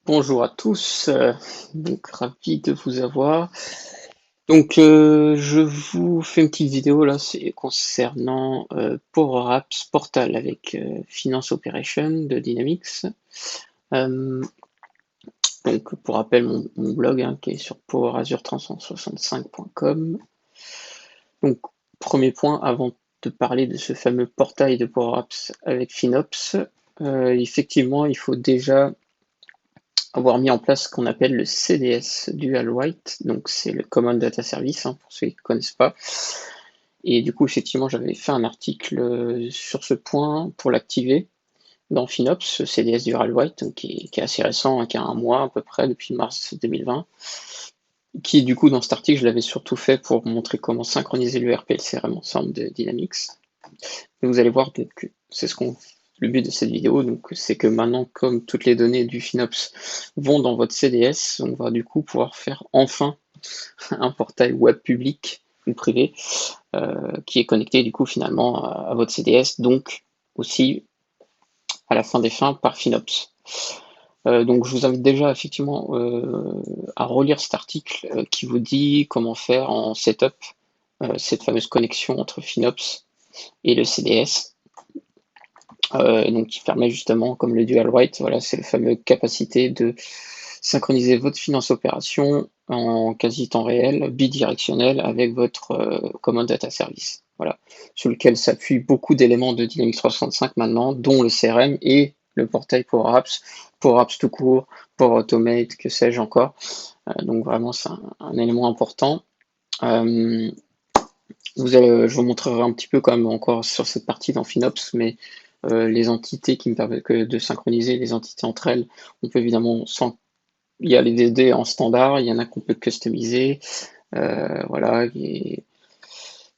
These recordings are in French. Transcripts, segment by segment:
Bonjour à tous, donc ravi de vous avoir. Donc je vous fais une petite vidéo là, c'est concernant Power Apps Portal avec Finance Operation de Dynamics. Donc pour rappel, mon blog qui est sur powerazure365.com. Donc premier point, avant de parler de ce fameux portail de Power Apps avec FinOps, effectivement il faut déjà avoir mis en place ce qu'on appelle le CDS Dual Write, donc c'est le Common Data Service, pour ceux qui ne connaissent pas. Et du coup, effectivement, j'avais fait un article sur ce point pour l'activer dans FinOps, ce CDS Dual Write, donc qui est assez récent, qui a un mois à peu près, depuis mars 2020. Qui, du coup, dans cet article, je l'avais surtout fait pour montrer comment synchroniser l'ERP et le CRM ensemble de Dynamics. Et vous allez voir que c'est le but de cette vidéo, donc c'est que maintenant, comme toutes les données du FinOps vont dans votre CDS, on va du coup pouvoir faire enfin un portail web public ou privé qui est connecté du coup finalement à votre CDS, donc aussi à la fin des fins par FinOps. Donc je vous invite déjà effectivement à relire cet article qui vous dit comment faire en setup cette fameuse connexion entre FinOps et le CDS. Donc qui permet justement, comme le dual write, voilà, c'est la fameuse capacité de synchroniser votre finance opération en quasi temps réel, bidirectionnel, avec votre Common Data Service. Voilà, sur lequel s'appuient beaucoup d'éléments de Dynamics 365 maintenant, dont le CRM et le portail Power Apps tout court, Power Automate, que sais-je encore. Donc vraiment, c'est un élément important. Je vous montrerai un petit peu quand même encore sur cette partie dans FinOps, mais les entités qui me permettent de synchroniser les entités entre elles, on peut évidemment, il y a les DD en standard, il y en a qu'on peut customiser, voilà,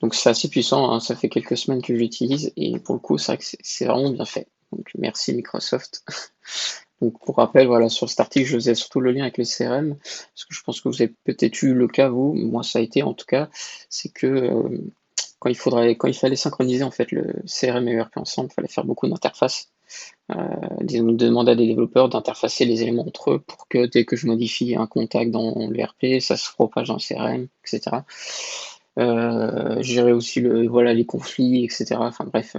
donc c'est assez puissant, ça fait quelques semaines que j'utilise, et pour le coup, c'est vrai que c'est vraiment bien fait. Donc merci Microsoft. Donc pour rappel, voilà, sur cet article, je faisais surtout le lien avec le CRM, parce que je pense que vous avez peut-être eu le cas, vous, moi ça a été en tout cas, c'est que quand il fallait synchroniser en fait le CRM et ERP ensemble, il fallait faire beaucoup d'interfaces. Demander à des développeurs d'interfacer les éléments entre eux pour que dès que je modifie un contact dans l'ERP, ça se propage dans le CRM, etc. Gérer aussi les conflits, etc. Enfin bref,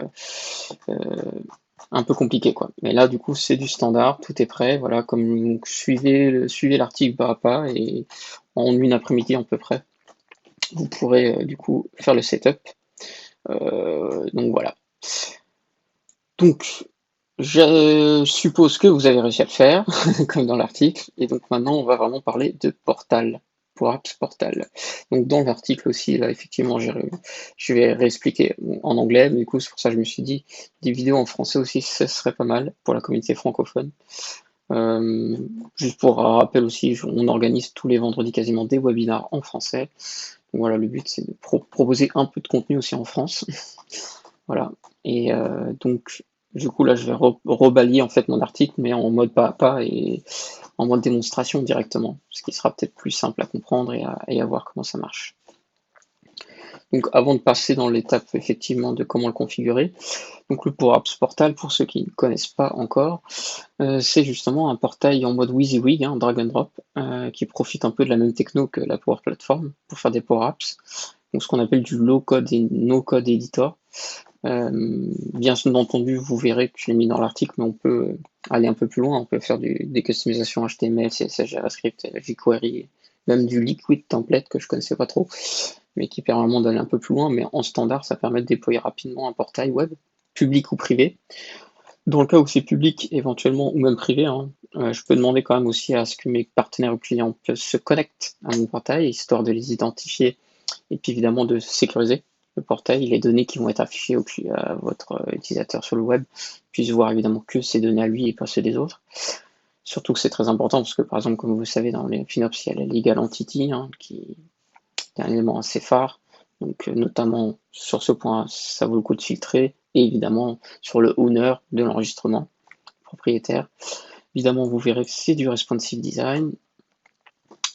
un peu compliqué quoi. Mais là du coup c'est du standard, tout est prêt, voilà, comme suivez l'article pas à pas et en une après-midi à peu près, vous pourrez du coup faire le setup. Donc voilà. Donc je suppose que vous avez réussi à le faire, comme dans l'article, et donc maintenant on va vraiment parler de Portal, pour Apps Portal. Donc dans l'article aussi, là effectivement, je vais réexpliquer en anglais, mais du coup c'est pour ça que je me suis dit, des vidéos en français aussi, ce serait pas mal pour la communauté francophone. Euh, Juste pour rappel aussi, on organise tous les vendredis quasiment des webinars en français. Donc voilà, le but c'est de proposer un peu de contenu aussi en France. Voilà. Et donc, du coup, là, je vais rebalier en fait mon article, mais en mode pas à pas et en mode démonstration directement, ce qui sera peut-être plus simple à comprendre et à voir comment ça marche. Donc, avant de passer dans l'étape effectivement de comment le configurer, donc le Power Apps Portal, pour ceux qui ne connaissent pas encore, c'est justement un portail en mode WYSIWYG, drag and drop, qui profite un peu de la même techno que la Power Platform pour faire des Power Apps. Donc, ce qu'on appelle du low code et no code editor. Bien entendu, vous verrez que je l'ai mis dans l'article, mais on peut aller un peu plus loin. On peut faire des customisations HTML, CSS, JavaScript, jQuery, même du liquid template que je connaissais pas trop, mais qui permet vraiment d'aller un peu plus loin. Mais en standard, ça permet de déployer rapidement un portail web, public ou privé. Dans le cas où c'est public, éventuellement, ou même privé, je peux demander quand même aussi à ce que mes partenaires ou clients se connectent à mon portail, histoire de les identifier et puis évidemment de sécuriser le portail, les données qui vont être affichées à votre utilisateur sur le web puissent voir évidemment que ces données à lui et pas ceux des autres. Surtout que c'est très important parce que par exemple, comme vous le savez, dans les FinOps, il y a la Legal Entity qui est un élément assez phare. Donc notamment sur ce point, ça vaut le coup de filtrer et évidemment sur le owner de l'enregistrement propriétaire. Évidemment, vous verrez que c'est du responsive design.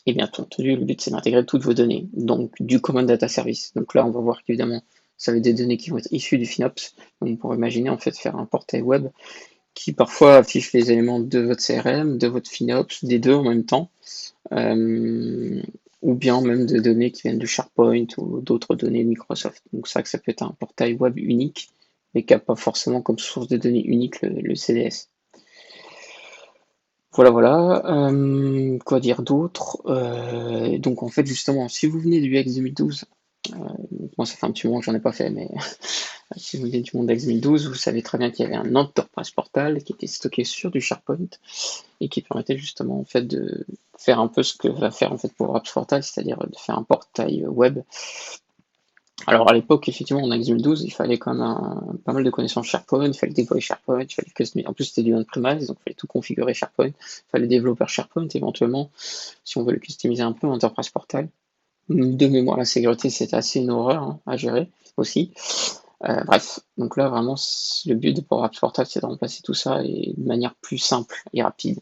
Et bien entendu, le but c'est d'intégrer toutes vos données, donc du Common Data Service. Donc là, on va voir qu'évidemment, ça va être des données qui vont être issues du FinOps. Donc on pourrait imaginer en fait faire un portail web qui parfois affiche les éléments de votre CRM, de votre FinOps, des deux en même temps, ou bien même de données qui viennent du SharePoint ou d'autres données de Microsoft. Donc c'est vrai que ça peut être un portail web unique, mais qui n'a pas forcément comme source de données unique le CDS. Voilà, voilà. Quoi dire d'autre? Donc en fait, justement, si vous venez du UX 2012, moi ça fait un petit moment que j'en ai pas fait, mais si vous venez du monde UX 2012, vous savez très bien qu'il y avait un Enterprise Portal qui était stocké sur du SharePoint et qui permettait justement en fait de faire un peu ce que va faire en fait Power Apps Portal, c'est-à-dire de faire un portail web. Alors à l'époque, effectivement, en UX 2012, il fallait quand même pas mal de connaissances SharePoint, il fallait déployer SharePoint, il fallait customiser. En plus, c'était du on-premise, donc il fallait tout configurer SharePoint, il fallait développer SharePoint éventuellement, si on veut le customiser un peu, Enterprise Portal. De mémoire, la sécurité, c'était assez une horreur hein, à gérer aussi. Bref, donc là, vraiment, le but de Power Apps Portal, c'est de remplacer tout ça et de manière plus simple et rapide,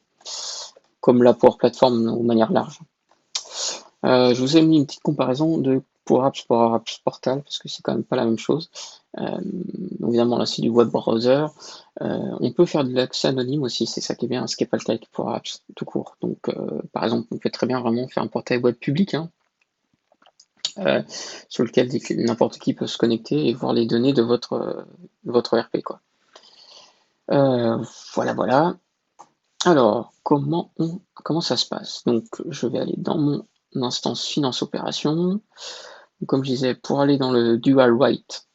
comme la Power Platform de manière large. Je vous ai mis une petite comparaison de Power Apps Portal, parce que c'est quand même pas la même chose. Évidemment, là, c'est du web browser. On peut faire de l'accès anonyme aussi, c'est ça qui est bien, ce qui n'est pas le cas avec Power Apps tout court. Donc, par exemple, on peut très bien vraiment faire un portail web public, hein, sur lequel n'importe qui peut se connecter et voir les données de votre ERP, quoi. Voilà, voilà. Alors, comment ça se passe? Donc, je vais aller dans mon instance finance opération. Comme je disais, pour aller dans le dual write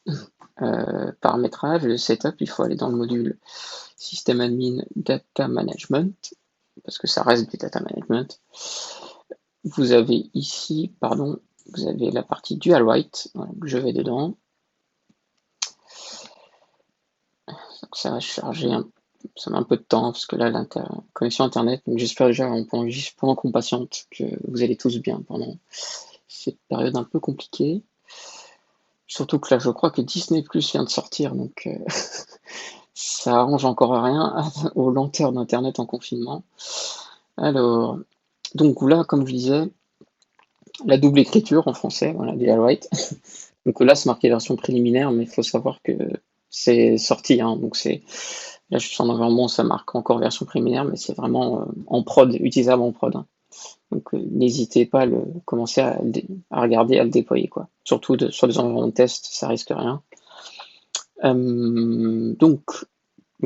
paramétrage, le setup, il faut aller dans le module système admin data management, parce que ça reste du data management. Vous avez ici, pardon, vous avez la partie dual write, voilà, je vais dedans. Donc ça va charger ça met un peu de temps parce que là, la connexion internet, donc j'espère déjà pendant qu'on patiente que vous allez tous bien pendant cette période un peu compliquée. Surtout que là, je crois que Disney Plus vient de sortir, donc ça arrange encore rien aux lenteurs d'internet en confinement. Alors, donc là, comme je disais, la double écriture en français, voilà, dual write. Donc là, c'est marqué version préliminaire, mais il faut savoir que c'est sorti, hein, donc c'est là, je suis en environnement, ça marque encore version préliminaire, mais c'est vraiment en prod, utilisable en prod, hein. Donc n'hésitez pas à commencer à regarder, à le déployer, quoi. Surtout sur des environnements de test, ça risque rien. Donc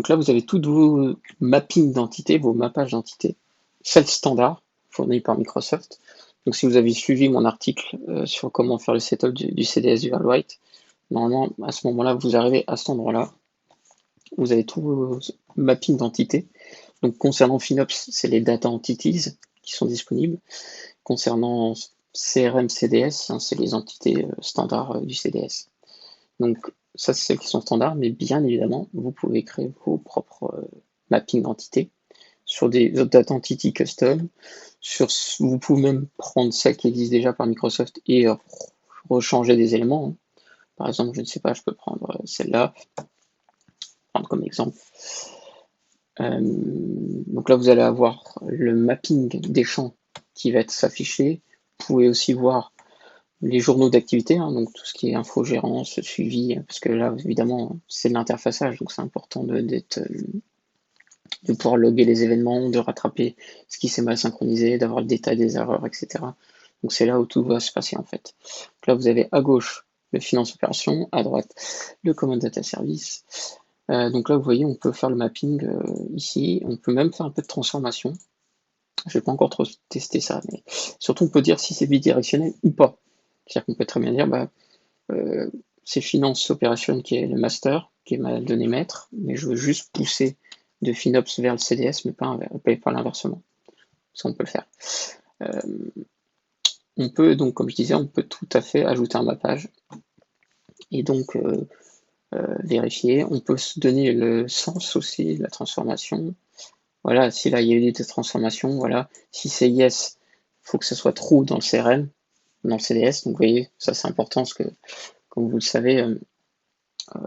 là, vous avez toutes vos mappings d'entités, vos mappages d'entités, self-standard, fournis par Microsoft. Donc si vous avez suivi mon article sur comment faire le setup du CDS du Write, normalement, à ce moment-là, vous arrivez à cet endroit-là. Vous avez tous vos mappings d'entités. Donc concernant FinOps, c'est les data entities qui sont disponibles. Concernant CRM, CDS, hein, c'est les entités standards du CDS. Donc ça, c'est celles qui sont standards, mais bien évidemment, vous pouvez créer vos propres mappings d'entités sur des autres data entities custom. Vous pouvez même prendre celles qui existent déjà par Microsoft et rechanger des éléments, hein. Par exemple, je ne sais pas, je peux prendre celle-là, prendre comme exemple. Donc là, vous allez avoir le mapping des champs qui va être s'afficher. Vous pouvez aussi voir les journaux d'activité, hein, donc tout ce qui est infogérance, suivi, parce que là, évidemment, c'est de l'interfaçage, donc c'est important de pouvoir loguer les événements, de rattraper ce qui s'est mal synchronisé, d'avoir le détail des erreurs, etc. Donc c'est là où tout va se passer en fait. Donc là, vous avez à gauche le finance opération, à droite le command data service. Donc là, vous voyez, on peut faire le mapping ici. On peut même faire un peu de transformation. Je vais pas encore trop tester ça, mais surtout on peut dire si c'est bidirectionnel ou pas. C'est-à-dire qu'on peut très bien dire, c'est finance opération qui est le master, qui est ma donnée maître, mais je veux juste pousser de FinOps vers le CDS, mais pas l'inversement. Ça, on peut le faire. On peut donc, comme je disais, on peut tout à fait ajouter un mappage et donc vérifier. On peut se donner le sens aussi de la transformation. Voilà, si là il y a eu des transformations, voilà. Si c'est yes, il faut que ce soit true dans le CRM, dans le CDS. Donc vous voyez, ça c'est important parce que, comme vous le savez,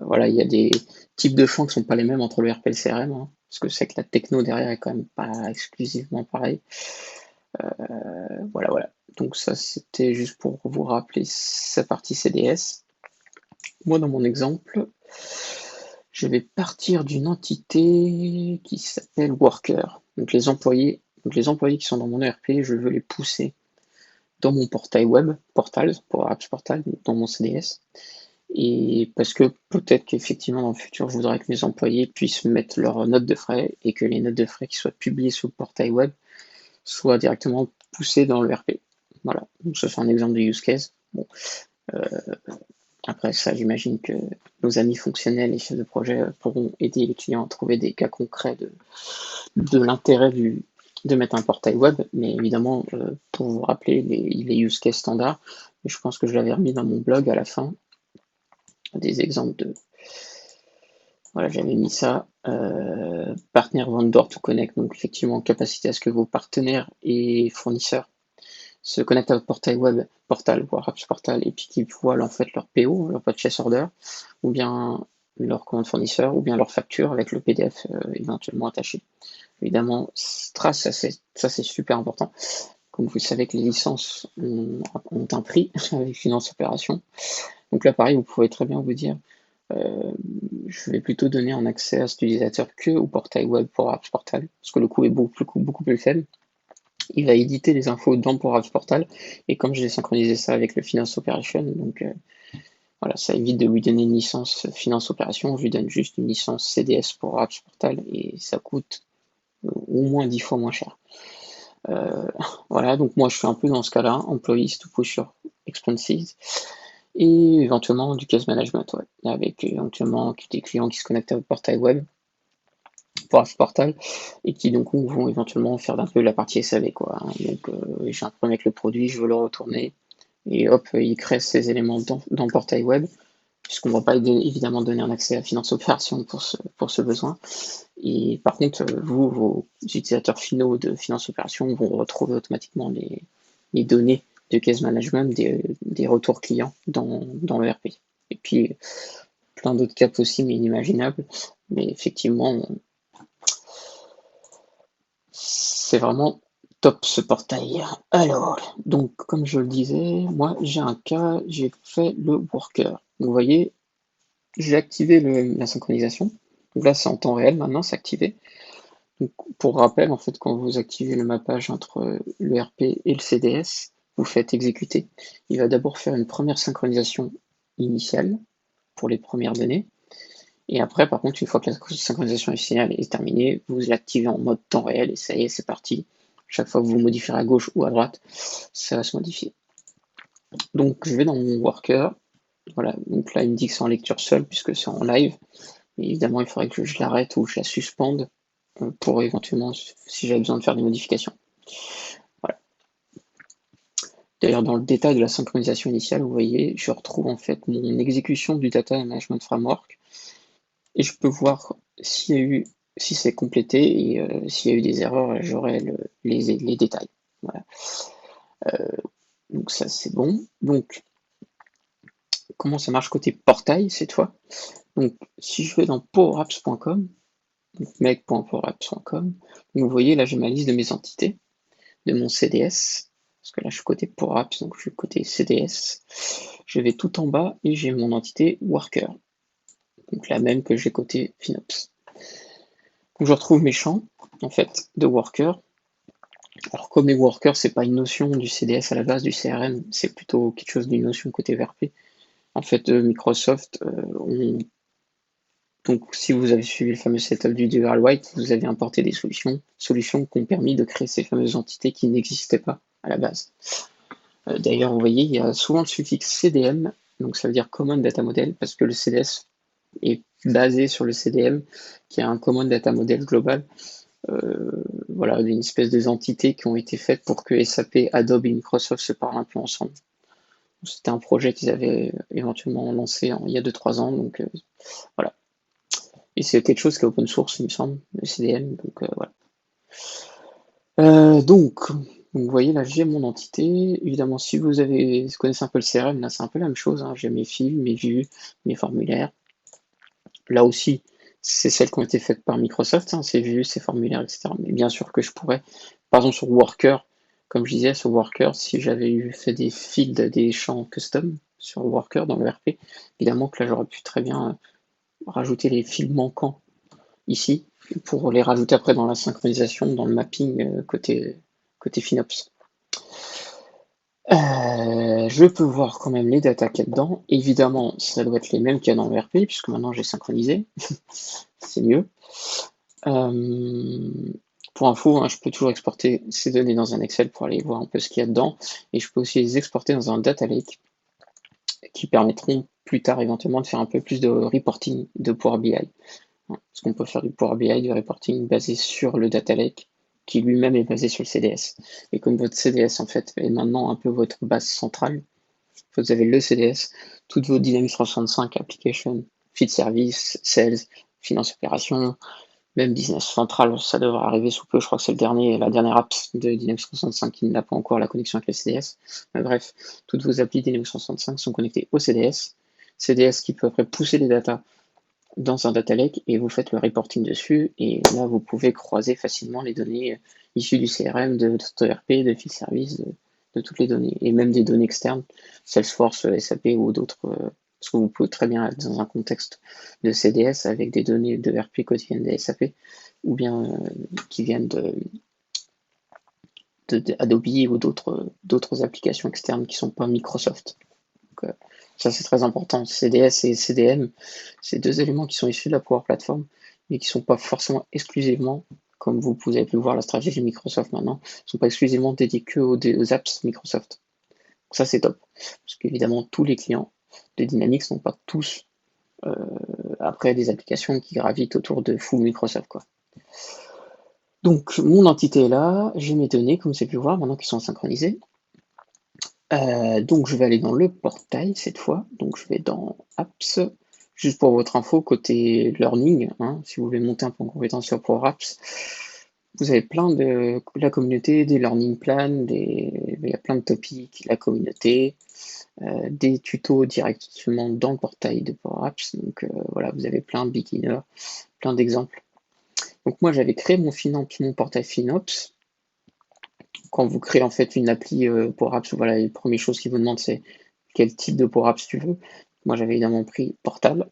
voilà, il y a des types de champs qui ne sont pas les mêmes entre le RP et le CRM, hein, parce que c'est que la techno derrière est quand même pas exclusivement pareil. Voilà, voilà. Donc ça, c'était juste pour vous rappeler sa partie CDS. Moi, dans mon exemple, je vais partir d'une entité qui s'appelle Worker. Donc les employés qui sont dans mon ERP, je veux les pousser dans mon portail web, Power Apps Portal, dans mon CDS. Et parce que peut-être qu'effectivement dans le futur, je voudrais que mes employés puissent mettre leurs notes de frais et que les notes de frais qui soient publiées sur le portail web soient directement poussées dans le RP. Voilà, donc ça c'est un exemple de use case. Bon, après ça, j'imagine que nos amis fonctionnels et chefs de projet pourront aider les clients à trouver des cas concrets de l'intérêt de mettre un portail web, mais évidemment, pour vous rappeler les use cases standards, je pense que je l'avais remis dans mon blog à la fin, des exemples de... Voilà, j'avais mis ça, partner vendor to connect, donc effectivement, capacité à ce que vos partenaires et fournisseurs se connectent à votre portail web, Power Apps Portal, et puis qu'ils voient en fait leur PO, leur purchase order, ou bien leur commande fournisseur, ou bien leur facture avec le PDF éventuellement attaché. Évidemment, ça c'est super important. Comme vous savez que les licences ont un prix avec Finance Opération. Donc là, pareil, vous pouvez très bien vous dire, je vais plutôt donner un accès à cet utilisateur que au portail web Power Apps Portal, parce que le coût est beaucoup plus faible. Il va éditer les infos dans Power Apps Portal, et comme j'ai synchronisé ça avec le Finance Operation, donc voilà, ça évite de lui donner une licence Finance Opération, je lui donne juste une licence CDS Power Apps Portal, et ça coûte au moins 10 fois moins cher. Voilà, donc moi je suis un peu dans ce cas-là, employees to push your expenses, et éventuellement du case management, ouais, avec éventuellement des clients qui se connectent à votre portail web, pour ce portal, et qui donc vont éventuellement faire d'un peu la partie SAV, quoi. Donc j'ai un problème avec le produit, je veux le retourner, et hop, il crée ces éléments dans le portail web, puisqu'on ne va pas évidemment donner un accès à Finance Opération pour ce besoin. Et par contre, vous, vos utilisateurs finaux de Finance Opération vont retrouver automatiquement les données de case management des retours clients dans le RP. Et puis, plein d'autres cas possibles et inimaginables. Mais effectivement, c'est vraiment top ce portail. Alors, donc, comme je le disais, moi, j'ai un cas, j'ai fait le worker. Vous voyez, j'ai activé la synchronisation. Donc là, c'est en temps réel maintenant, c'est activé. Donc, pour rappel, en fait, quand vous activez le mappage entre le RP et le CDS, vous faites exécuter. Il va d'abord faire une première synchronisation initiale pour les premières données. Et après, par contre, une fois que la synchronisation initiale est terminée, vous l'activez en mode temps réel et ça y est, c'est parti. Chaque fois que vous modifierez à gauche ou à droite, ça va se modifier. Donc, je vais dans mon worker. Voilà, donc là, il me dit que c'est en lecture seule puisque c'est en live. Et évidemment, il faudrait que je l'arrête ou je la suspende pour éventuellement, si j'avais besoin de faire des modifications. Voilà. D'ailleurs, dans le détail de la synchronisation initiale, vous voyez, je retrouve en fait mon exécution du Data Management Framework et je peux voir si c'est complété et s'il y a eu des erreurs, j'aurai les détails. Voilà. Donc ça, c'est bon. Donc, comment ça marche côté portail cette fois? Donc, si je vais dans powerapps.com, make.powerapps.com, vous voyez, là, j'ai ma liste de mes entités, de mon CDS, parce que là, je suis côté Power Apps, donc je suis côté CDS. Je vais tout en bas et j'ai mon entité Worker, donc la même que j'ai côté FinOps. Donc, je retrouve mes champs, en fait, de Worker. Alors, comme les Workers, c'est pas une notion du CDS à la base, du CRM, c'est plutôt quelque chose d'une notion côté VRP. En fait, Microsoft, donc, si vous avez suivi le fameux setup du Dual White, vous avez importé des solutions qui ont permis de créer ces fameuses entités qui n'existaient pas à la base. D'ailleurs, vous voyez, il y a souvent le suffixe CDM, donc ça veut dire Common Data Model, parce que le CDS est basé sur le CDM, qui est un Common Data Model global. Voilà, une espèce des entités qui ont été faites pour que SAP, Adobe et Microsoft se parlent un peu ensemble. C'était un projet qu'ils avaient éventuellement lancé il y a 2-3 ans, donc voilà. Et c'est quelque chose qui est open source, il me semble, le CDM, donc voilà. Donc, vous voyez, là, j'ai mon entité. Évidemment, si vous connaissez un peu le CRM, là, c'est un peu la même chose, hein. J'ai mes fils, mes vues, mes formulaires. Là aussi, c'est celles qui ont été faites par Microsoft, hein, ces vues, ces formulaires, etc. Mais bien sûr que je pourrais, par exemple, sur Worker, comme je disais, sur Worker, si j'avais fait des fields, des champs custom sur Worker dans le RP, évidemment que là, j'aurais pu très bien rajouter les fils manquants ici pour les rajouter après dans la synchronisation, dans le mapping côté FinOps. Je peux voir quand même les datas qu'il y a dedans. Évidemment, ça doit être les mêmes qu'il y a dans le RP, puisque maintenant j'ai synchronisé. C'est mieux. Pour info, hein, je peux toujours exporter ces données dans un Excel pour aller voir un peu ce qu'il y a dedans. Et je peux aussi les exporter dans un data lake qui permettront plus tard éventuellement de faire un peu plus de reporting de Power BI. Parce qu'on peut faire du Power BI, du reporting basé sur le data lake qui lui-même est basé sur le CDS. Et comme votre CDS en fait est maintenant un peu votre base centrale, vous avez le CDS, toutes vos Dynamics 365 applications, feed service, sales, finance opération, même business central, ça devrait arriver sous peu. Je crois que c'est la dernière app de Dynamics 365 qui n'a pas encore la connexion avec le CDS. Mais bref, toutes vos applis Dynamics 365 sont connectées au CDS. CDS qui peut après pousser les datas dans un data lake et vous faites le reporting dessus. Et là, vous pouvez croiser facilement les données issues du CRM, de votre ERP, de field service, de toutes les données. Et même des données externes, Salesforce, SAP ou d'autres. Parce que vous pouvez très bien être dans un contexte de CDS avec des données de ERP quotidiennes des SAP ou bien qui viennent de Adobe ou d'autres applications externes qui ne sont pas Microsoft. Donc, ça, c'est très important. CDS et CDM, c'est deux éléments qui sont issus de la Power Platform, mais qui ne sont pas forcément exclusivement, comme vous avez pu voir la stratégie de Microsoft maintenant, ne sont pas exclusivement dédiés que aux apps Microsoft. Donc ça, c'est top. Parce qu'évidemment, tous les clients de Dynamics n'ont pas tous après des applications qui gravitent autour de full Microsoft, quoi. Donc, mon entité est là, j'ai mes données, comme vous avez pu voir, maintenant qui sont synchronisées. Donc, je vais aller dans le portail cette fois. Donc, je vais dans Apps. Juste pour votre info, côté Learning, hein, si vous voulez monter un peu en compétence sur Power Apps, vous avez plein de la communauté, des learning plans, il y a plein de topics, la communauté, des tutos directement dans le portail de Power Apps. Donc, voilà, vous avez plein de beginners, plein d'exemples. Donc, moi, j'avais créé mon portail FinOps. Quand vous créez en fait une appli Power Apps, voilà, les premières choses qu'ils vous demandent, c'est quel type de Power Apps tu veux. Moi, j'avais évidemment pris Portal.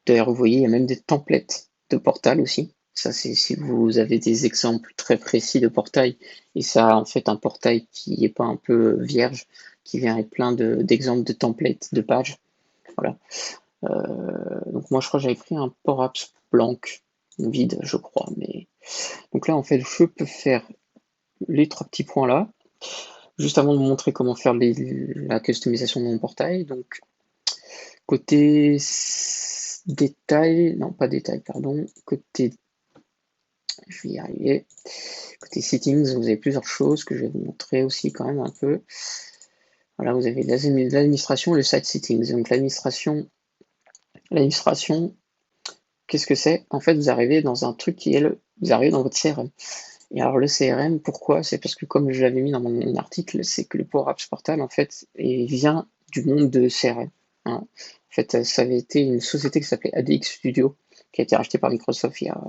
D'ailleurs, vous voyez, il y a même des templates de Portal aussi. Ça, c'est si vous avez des exemples très précis de portail, et ça, en fait, un portail qui n'est pas un peu vierge, qui vient avec plein d'exemples de templates, de pages. Voilà. Donc moi, je crois que j'avais pris un Power Apps blanc, vide, je crois. Mais donc là, en fait, je peux faire les trois petits points là. Juste avant de vous montrer comment faire la customisation de mon portail, donc côté détail, non pas détail, pardon, côté, je vais y arriver, côté settings, vous avez plusieurs choses que je vais vous montrer aussi quand même un peu. Voilà, vous avez l'administration et le site settings. Donc l'administration, qu'est-ce que c'est? En fait, vous arrivez dans un truc qui est vous arrivez dans votre CRM. Et alors le CRM, pourquoi? C'est parce que comme je l'avais mis dans mon article, c'est que le Power Apps Portal en fait vient du monde de CRM. Hein. En fait, ça avait été une société qui s'appelait ADX Studio, qui a été rachetée par Microsoft il y a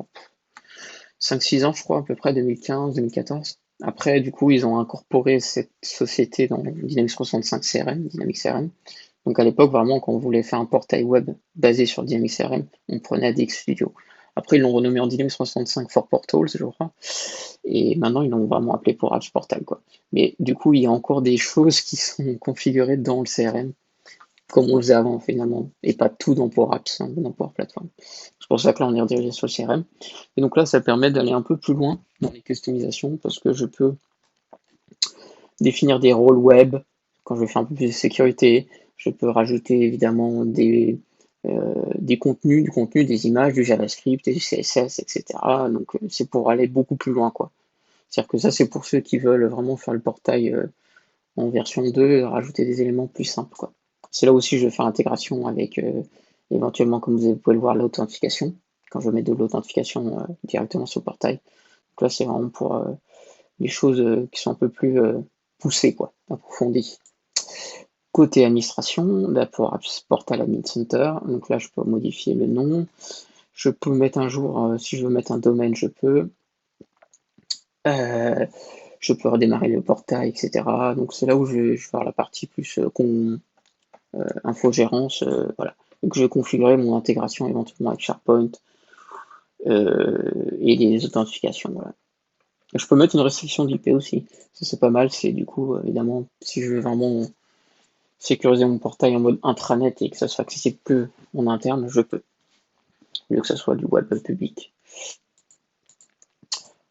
5-6 ans, je crois, à peu près 2015-2014. Après, du coup, ils ont incorporé cette société dans Dynamics 365 CRM, Dynamics CRM. Donc à l'époque, vraiment, quand on voulait faire un portail web basé sur Dynamics CRM, on prenait ADX Studio. Après, ils l'ont renommé en Dynamics 365 for Portals, je crois. Et maintenant, ils l'ont vraiment appelé pour Apps Portal, quoi. Mais du coup, il y a encore des choses qui sont configurées dans le CRM, comme on le faisait avant, finalement. Et pas tout dans Power Apps, hein, dans Power Platform. C'est pour ça que là, on est redirigé sur le CRM. Et donc là, ça permet d'aller un peu plus loin dans les customisations, parce que je peux définir des rôles web, quand je veux faire un peu plus de sécurité. Je peux rajouter, évidemment, du contenu, des images, du JavaScript, du CSS, etc. Donc c'est pour aller beaucoup plus loin, quoi. C'est-à-dire que ça, c'est pour ceux qui veulent vraiment faire le portail en version 2, rajouter des éléments plus simples, quoi. C'est là aussi que je vais faire l'intégration avec éventuellement, comme vous pouvez le voir, l'authentification, quand je mets de l'authentification directement sur le portail. Donc là, c'est vraiment pour les choses qui sont un peu plus poussées, quoi, approfondies. Côté administration, pour Apps Portal Admin Center, donc là, je peux modifier le nom. Je peux mettre un jour, si je veux mettre un domaine, je peux. Je peux redémarrer le portail, etc. Donc c'est là où je vais faire la partie plus infogérance, voilà. Donc je vais configurer mon intégration éventuellement avec SharePoint et les authentifications. Voilà. Je peux mettre une restriction d'IP aussi. Ça c'est pas mal. C'est du coup évidemment si je veux vraiment sécuriser mon portail en mode intranet et que ça soit accessible que en interne, je peux. Au lieu que ça soit du web public.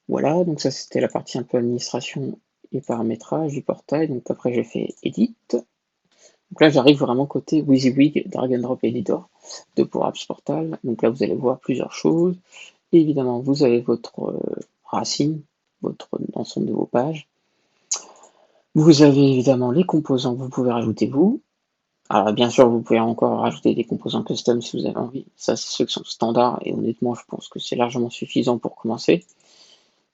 Voilà, donc ça c'était la partie un peu administration et paramétrage du portail. Donc après j'ai fait Edit. Donc là j'arrive vraiment côté WYSIWYG Drag and Drop Editor de Power Apps Portal. Donc là vous allez voir plusieurs choses. Et évidemment vous avez votre racine, votre ensemble de vos pages. Vous avez évidemment les composants que vous pouvez rajouter vous. Alors bien sûr vous pouvez encore rajouter des composants custom si vous avez envie. Ça c'est ceux qui sont standards et honnêtement je pense que c'est largement suffisant pour commencer.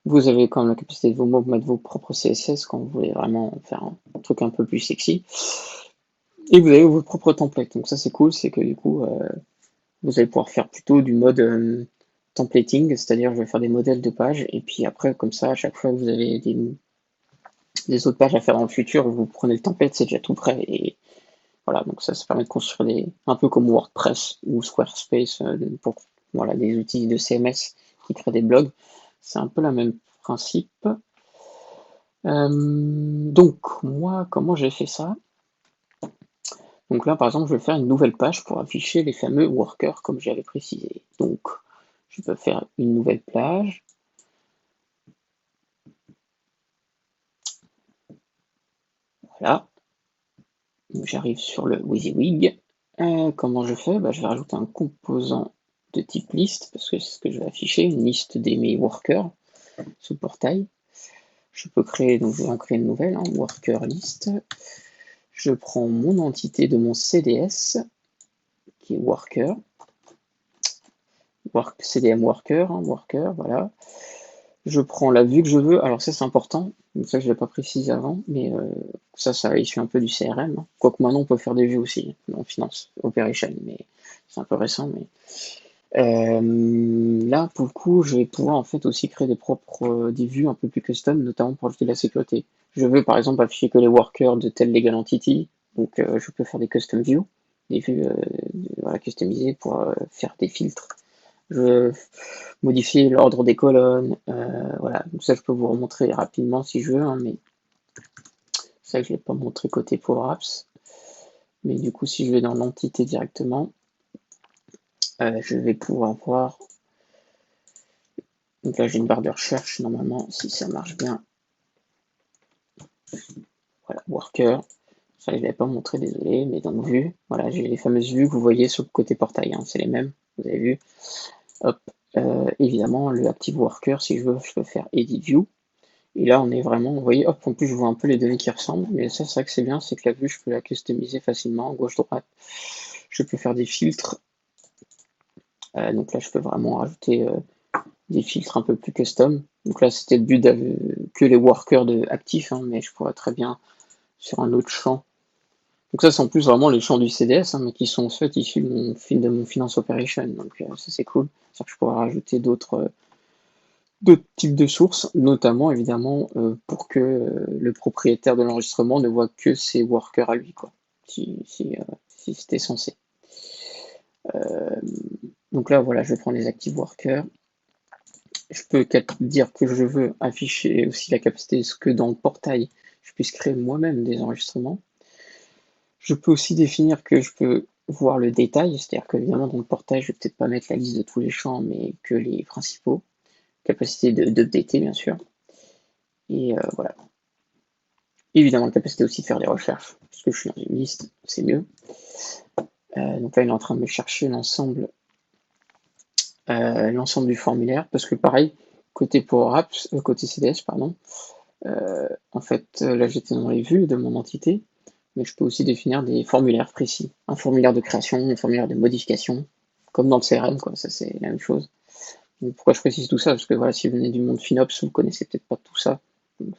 Vous avez quand même la capacité de vous mettre vos propres CSS quand vous voulez vraiment faire un truc un peu plus sexy. Et vous avez vos propres templates. Donc ça c'est cool, c'est que du coup vous allez pouvoir faire plutôt du mode templating, c'est-à-dire je vais faire des modèles de pages et puis après comme ça à chaque fois que vous avez des autres pages à faire dans le futur, vous prenez le template, c'est déjà tout prêt et voilà, donc ça permet de construire un peu comme WordPress ou Squarespace pour voilà, des outils de CMS qui créent des blogs. C'est un peu le même principe. Donc moi, comment j'ai fait ça? Donc là, par exemple, je vais faire une nouvelle page pour afficher les fameux workers comme j'avais précisé. Donc, je peux faire une nouvelle page. Voilà. J'arrive sur le WYSIWYG. Comment je fais? Je vais rajouter un composant de type liste, parce que c'est ce que je vais afficher, une liste des mes workers sous portail. Je peux créer, donc je vais en créer une nouvelle, worker list. Je prends mon entité de mon CDS, qui est worker. CDM worker, worker, voilà. Je prends la vue que je veux. Alors ça c'est important, donc ça je ne l'ai pas précisé avant, mais ça issu un peu du CRM. Quoique maintenant on peut faire des vues aussi en finance, operation, mais c'est un peu récent. Mais là pour le coup je vais pouvoir en fait aussi créer des vues un peu plus custom, notamment pour ajouter de la sécurité. Je veux par exemple afficher que les workers de telle legal entity, donc je peux faire des custom views, des vues voilà, customisées pour faire des filtres. Je veux modifier l'ordre des colonnes, voilà, donc ça je peux vous remontrer rapidement si je veux, mais ça je ne l'ai pas montré côté Power Apps, mais du coup si je vais dans l'entité directement, je vais pouvoir voir, donc là j'ai une barre de recherche normalement, si ça marche bien, voilà, worker, ça je ne l'avais pas montré, désolé, mais dans vue, voilà, j'ai les fameuses vues que vous voyez sur le côté portail, c'est les mêmes, vous avez vu, hop, évidemment le Active Worker, si je veux, je peux faire Edit View. Et là, on est vraiment, vous voyez, hop, en plus, je vois un peu les données qui ressemblent, mais ça, c'est vrai que c'est bien, c'est que la vue, je peux la customiser facilement, gauche-droite. Je peux faire des filtres. Donc là, je peux vraiment rajouter des filtres un peu plus custom. Donc là, c'était le but que les workers de actifs, mais je pourrais très bien sur un autre champ. Donc ça, c'est en plus vraiment les champs du CDS, mais qui sont en fait issus de mon Finance Operation. Donc ça, c'est cool. C'est-à-dire que je pourrais rajouter d'autres types de sources, notamment évidemment pour que le propriétaire de l'enregistrement ne voit que ses workers à lui, quoi, si c'était censé. Donc là, voilà, je vais prendre les active workers. Je peux dire que je veux afficher aussi la capacité que dans le portail, je puisse créer moi-même des enregistrements. Je peux aussi définir que je peux voir le détail, c'est-à-dire que évidemment dans le portail, je vais peut-être pas mettre la liste de tous les champs, mais que les principaux. Capacité d'updater, bien sûr. Et voilà. Évidemment, la capacité aussi de faire des recherches, puisque je suis dans une liste, c'est mieux. Donc là, il est en train de me chercher l'ensemble du formulaire, parce que pareil, côté Power Apps, côté CDS, pardon, en fait, là j'étais dans les vues de mon entité, mais je peux aussi définir des formulaires précis. Un formulaire de création, un formulaire de modification, comme dans le CRM, quoi, ça c'est la même chose. Donc, pourquoi je précise tout ça? Parce que voilà, si vous venez du monde FinOps, vous connaissez peut-être pas tout ça. Donc,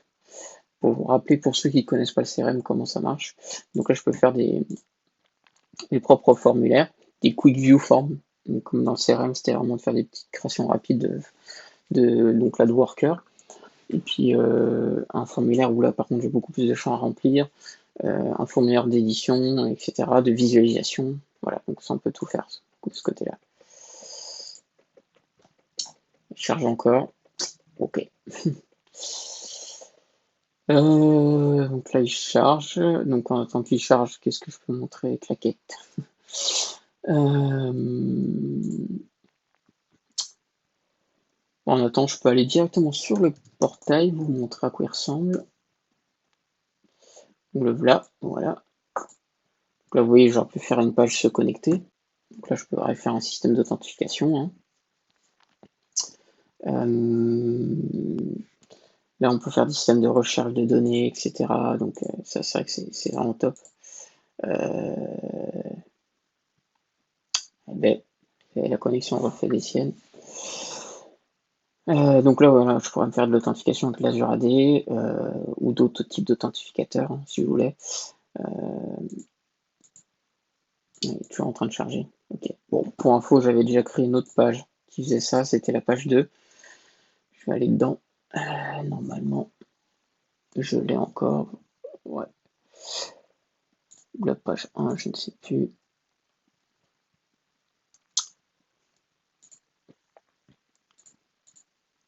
pour vous rappeler, pour ceux qui ne connaissent pas le CRM, comment ça marche. Donc là, je peux faire des propres formulaires, des quick view forms. Donc, comme dans le CRM, c'était vraiment de faire des petites créations rapides donc là, de worker. Et puis un formulaire où là, par contre, j'ai beaucoup plus de champs à remplir, un formulaire d'édition, etc., de visualisation. Voilà, donc ça on peut tout faire de ce côté-là. Charge encore. Ok. Donc là il charge. Donc en attendant qu'il charge, qu'est-ce que je peux montrer? Claquette. En attendant, je peux aller directement sur le portail, vous montrer à quoi il ressemble. Donc le voilà. Donc là, vous voyez, j'aurais pu faire une page se connecter. Donc là, je pourrais faire un système d'authentification. Hein. Là, on peut faire des systèmes de recherche de données, etc. Donc ça, c'est vrai que c'est vraiment top. Ben, la connexion refait des siennes. Donc là, voilà, je pourrais me faire de l'authentification avec l'Azure AD ou d'autres types d'authentificateurs, hein, si vous voulez. Il est toujours en train de charger. Ok. Bon, pour info, j'avais déjà créé une autre page qui faisait ça, c'était la page 2. Je vais aller dedans. Normalement, je l'ai encore. Ouais. La page 1, je ne sais plus.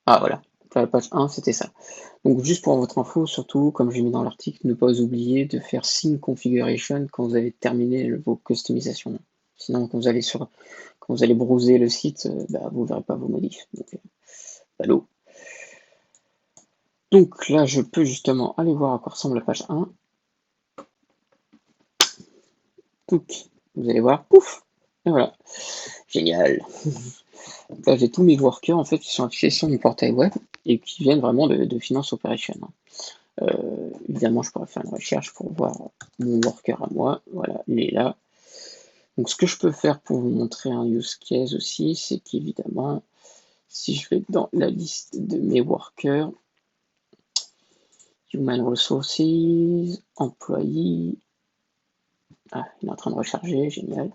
Ah voilà, la page 1, c'était ça. Donc juste pour votre info, surtout, comme j'ai mis dans l'article, ne pas oublier de faire Sync Configuration quand vous avez terminé vos customisations. Sinon, quand vous allez browser le site, vous ne verrez pas vos modifs. Donc, ballot. Donc là, je peux justement aller voir à quoi ressemble la page 1. Touc. Vous allez voir, pouf, et voilà. Génial. Donc là, j'ai tous mes workers en fait qui sont affichés sur mon portail web et qui viennent vraiment de Finance Operation. Évidemment, je pourrais faire une recherche pour voir mon worker à moi. Voilà, il est là. Donc, ce que je peux faire pour vous montrer un use case aussi, c'est qu'évidemment, si je vais dans la liste de mes workers, Human Resources, Employee, ah, il est en train de recharger, génial.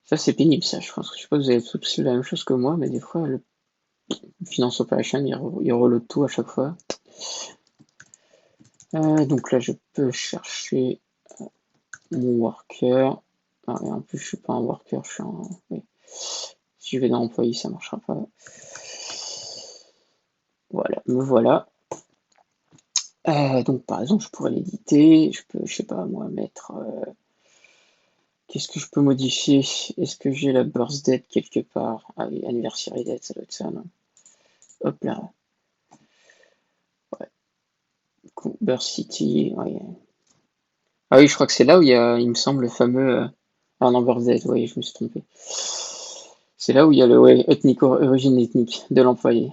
Ça, c'est pénible, ça. Je pense que je sais pas, vous avez tous la même chose que moi, mais des fois, le Finance Operation, il reload tout à chaque fois. Donc là, je peux chercher mon worker. Ah, et en plus, je suis pas un worker, je suis un. Oui. Si je vais dans employé, ça marchera pas. Voilà, me voilà. Donc par exemple, je pourrais l'éditer. Je peux, je sais pas moi, mettre. Qu'est-ce que je peux modifier? Est-ce que j'ai la birth date quelque part? Ah oui, anniversary date, ça doit être ça, non? Hop là. Ouais. Birth city, ouais. Ah oui, je crois que c'est là où il y a, il me semble, le fameux. Ah non, birth date, oui, je me suis trompé. C'est là où il y a le origine ethnique de l'employé.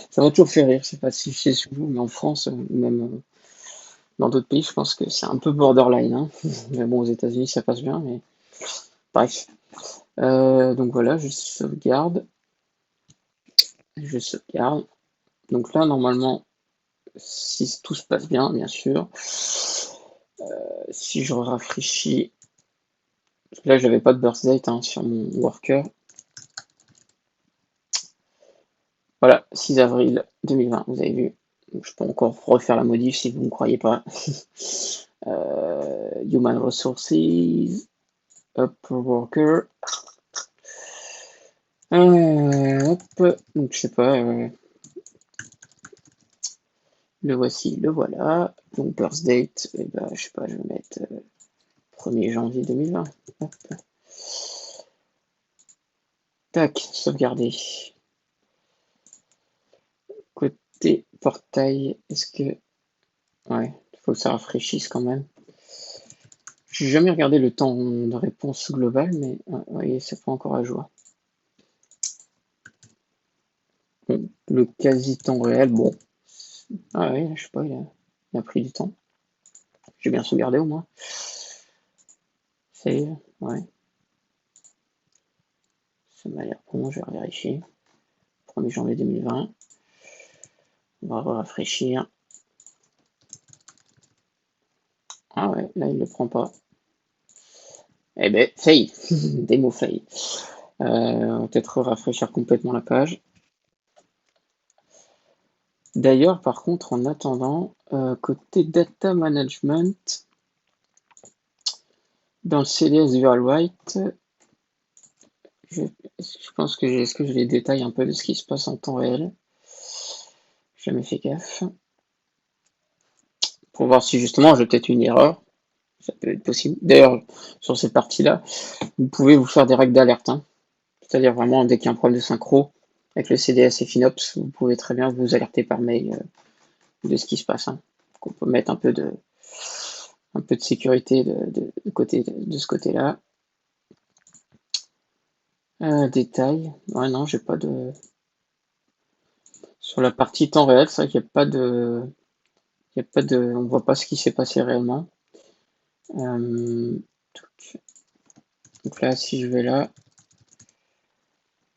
Ça m'a toujours fait rire, je sais pas si c'est sur vous, mais en France, même dans d'autres pays, je pense que c'est un peu borderline. Hein. Mais bon, aux États-Unis, ça passe bien, mais bref. Donc voilà, je sauvegarde. Je sauvegarde. Donc là, normalement, si tout se passe bien, bien sûr, si je rafraîchis, là, j'avais pas de birth date hein, sur mon worker. Voilà, 6 avril 2020, vous avez vu. Donc, je peux encore refaire la modif si vous ne me croyez pas. Human Resources, Up Worker. Hop, donc je sais pas, le voici, le voilà. Donc birth date, et ben, je sais pas, je vais mettre 1er janvier 2020. Hop. Tac, sauvegarder. Côté portail, est-ce que. Ouais, il faut que ça rafraîchisse quand même. J'ai jamais regardé le temps de réponse global, mais vous voyez, ça prend encore à jour. Bon, le quasi temps réel, bon. Ah ouais, je sais pas, il a pris du temps. J'ai bien sauvegardé au moins. Save, ouais. Ça m'a l'air bon, je vais vérifier. 1er janvier 2020. On va rafraîchir. Ah ouais, là il le prend pas. Eh ben, fail. Démo fail. On va peut-être rafraîchir complètement la page. D'ailleurs, par contre, en attendant, côté data management, Dans le CDS SQLite, je pense que est-ce que je les détaille un peu de ce qui se passe en temps réel. J'ai jamais fait gaffe. Pour voir si justement j'ai peut-être une erreur. Ça peut être possible. D'ailleurs, sur cette partie-là, vous pouvez vous faire des règles d'alerte. Hein. C'est-à-dire vraiment, dès qu'il y a un problème de synchro avec le CDS et FinOps, vous pouvez très bien vous alerter par mail de ce qui se passe. Hein. On peut mettre un peu de sécurité de ce côté-là. Détail. Ouais, non, j'ai pas de. Sur la partie temps réel, c'est vrai qu'il n'y a pas de. Il y a pas de. On voit pas ce qui s'est passé réellement. Donc là, si je vais là.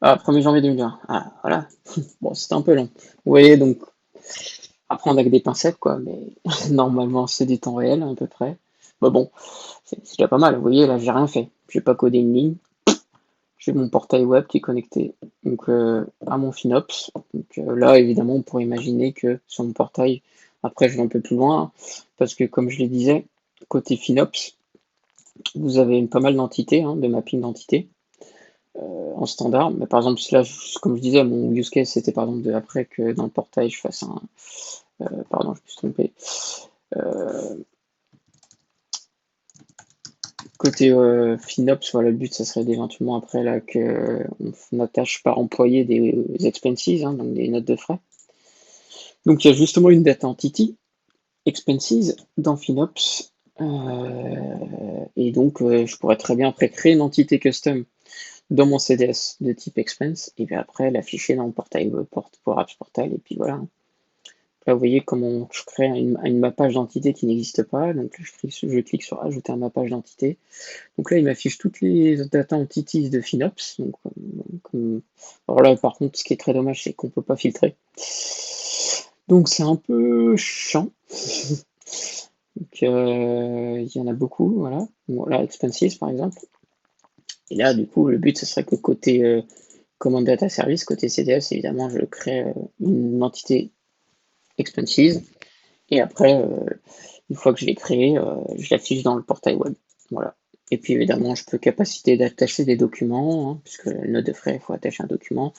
Ah, 1er janvier 2020. Ah, voilà. Bon, c'était un peu long. Vous voyez, donc, apprendre avec des pincettes, quoi, mais normalement, c'est des temps réels, à peu près. Mais bon, c'est déjà pas mal. Vous voyez, là, j'ai rien fait. J'ai pas codé une ligne. J'ai mon portail web qui est connecté donc, à mon FinOps. Donc là, évidemment, on pourrait imaginer que sur mon portail, après, je vais un peu plus loin, parce que comme je le disais, côté FinOps, vous avez pas mal d'entités, de mapping d'entités en standard. Mais par exemple, là, comme je disais, mon use case, c'était par exemple après que dans le portail, je fasse un. Pardon, je me suis trompé. Côté FinOps, voilà, le but, ça serait d'éventuellement après là qu'on attache par employé des expenses, donc des notes de frais. Donc il y a justement une data entity, expenses, dans FinOps. Et donc je pourrais très bien après créer une entité custom dans mon CDS de type expense, et puis après l'afficher dans le portail pour Apps Portal, et puis voilà. Là, vous voyez comment je crée une mappage d'entité qui n'existe pas. Donc là, je clique sur ajouter un mappage d'entité. Donc là, il m'affiche toutes les data entities de FinOps. Alors là, par contre, ce qui est très dommage, c'est qu'on ne peut pas filtrer. Donc c'est un peu chiant. Donc il y en a beaucoup, voilà. Voilà, expenses par exemple. Et là, du coup, le but, ce serait que côté command data service, côté CDS, évidemment, je crée une entité expenses. Et après, une fois que je l'ai créé, je l'affiche dans le portail web. Voilà. Et puis évidemment, je peux capacité d'attacher des documents, puisque la note de frais, il faut attacher un document.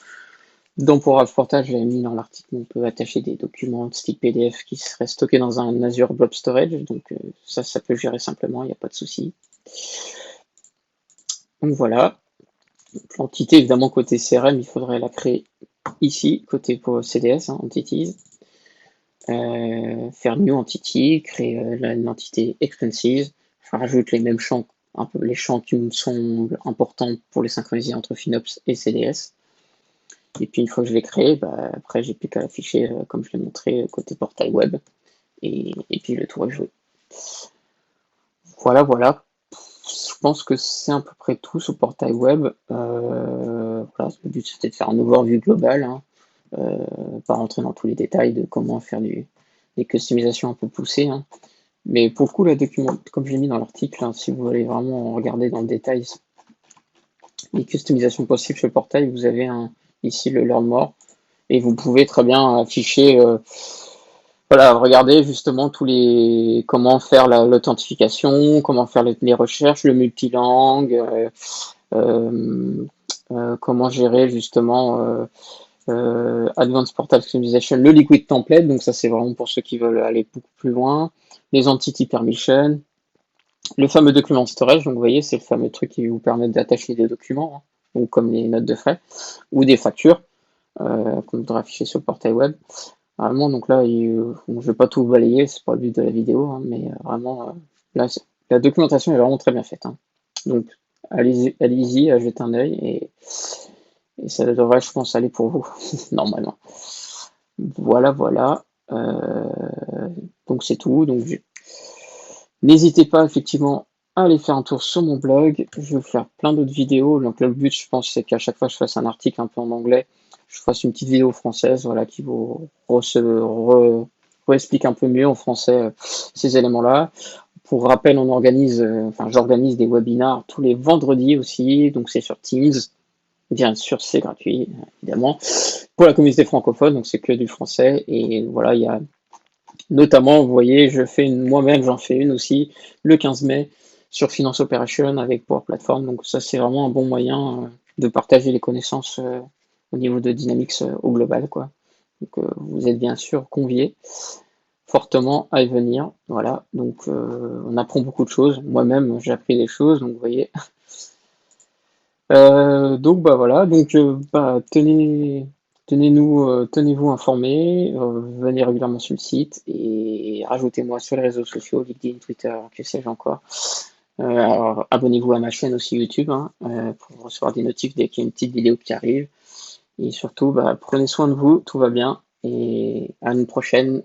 Dans Power Apps Portal, je l'avais mis dans l'article, on peut attacher des documents de style PDF qui seraient stockés dans un Azure Blob Storage. Donc ça peut gérer simplement, il n'y a pas de souci. Donc voilà. L'entité, évidemment, côté CRM, il faudrait la créer ici, côté pour CDS, Entities. Faire new entity, créer l'entité expenses, je rajoute les mêmes champs, un peu les champs qui me semblent importants pour les synchroniser entre FinOps et CDS. Et puis une fois que je l'ai créé, après j'ai plus qu'à l'afficher comme je l'ai montré côté portail web. Et puis le tour est joué. Voilà, voilà. Je pense que c'est à peu près tout ce portail web. Voilà, le but c'était de faire un overview global, pas rentrer dans tous les détails de comment faire des customisations un peu poussées. Mais pour le coup, la document, comme je l'ai mis dans l'article, si vous voulez vraiment regarder dans le détail les customisations possibles sur le portail, vous avez ici le Learn More, et vous pouvez très bien afficher, voilà, regardez justement comment faire l'authentification, comment faire les recherches, le multilangue, comment gérer justement Advanced Portal Customization, le Liquid Template, donc ça c'est vraiment pour ceux qui veulent aller beaucoup plus loin, les Entity Permission, le fameux document storage, donc vous voyez, c'est le fameux truc qui vous permet d'attacher des documents, donc comme les notes de frais, ou des factures, qu'on voudra afficher sur le portail web. Vraiment, donc là, je ne vais pas tout balayer, c'est pas le but de la vidéo, mais vraiment, là, la documentation est vraiment très bien faite. Donc, allez-y, jetez un œil, et ça devrait, je pense, aller pour vous, normalement. Voilà, voilà. Donc c'est tout. Donc n'hésitez pas effectivement à aller faire un tour sur mon blog. Je vais faire plein d'autres vidéos. Donc le but, je pense, c'est qu'à chaque fois que je fasse un article un peu en anglais, je fasse une petite vidéo française, voilà, qui vous explique un peu mieux en français ces éléments-là. Pour rappel, j'organise des webinars tous les vendredis aussi. Donc c'est sur Teams. Bien sûr, c'est gratuit, évidemment, pour la communauté francophone, donc c'est que du français. Et voilà, il y a notamment, vous voyez, moi-même, j'en fais une aussi le 15 mai sur Finance Operation avec Power Platform. Donc ça, c'est vraiment un bon moyen de partager les connaissances au niveau de Dynamics au global, quoi. Donc vous êtes bien sûr conviés fortement à y venir. Voilà, donc on apprend beaucoup de choses. Moi-même, j'ai appris des choses, donc vous voyez. Donc bah voilà, donc bah, tenez-vous informés, venez régulièrement sur le site et rajoutez-moi sur les réseaux sociaux, LinkedIn, Twitter, que sais-je encore. Alors abonnez-vous à ma chaîne aussi YouTube hein, pour recevoir des notifs dès qu'il y a une petite vidéo qui arrive. Et surtout, bah, prenez soin de vous, tout va bien et à une prochaine.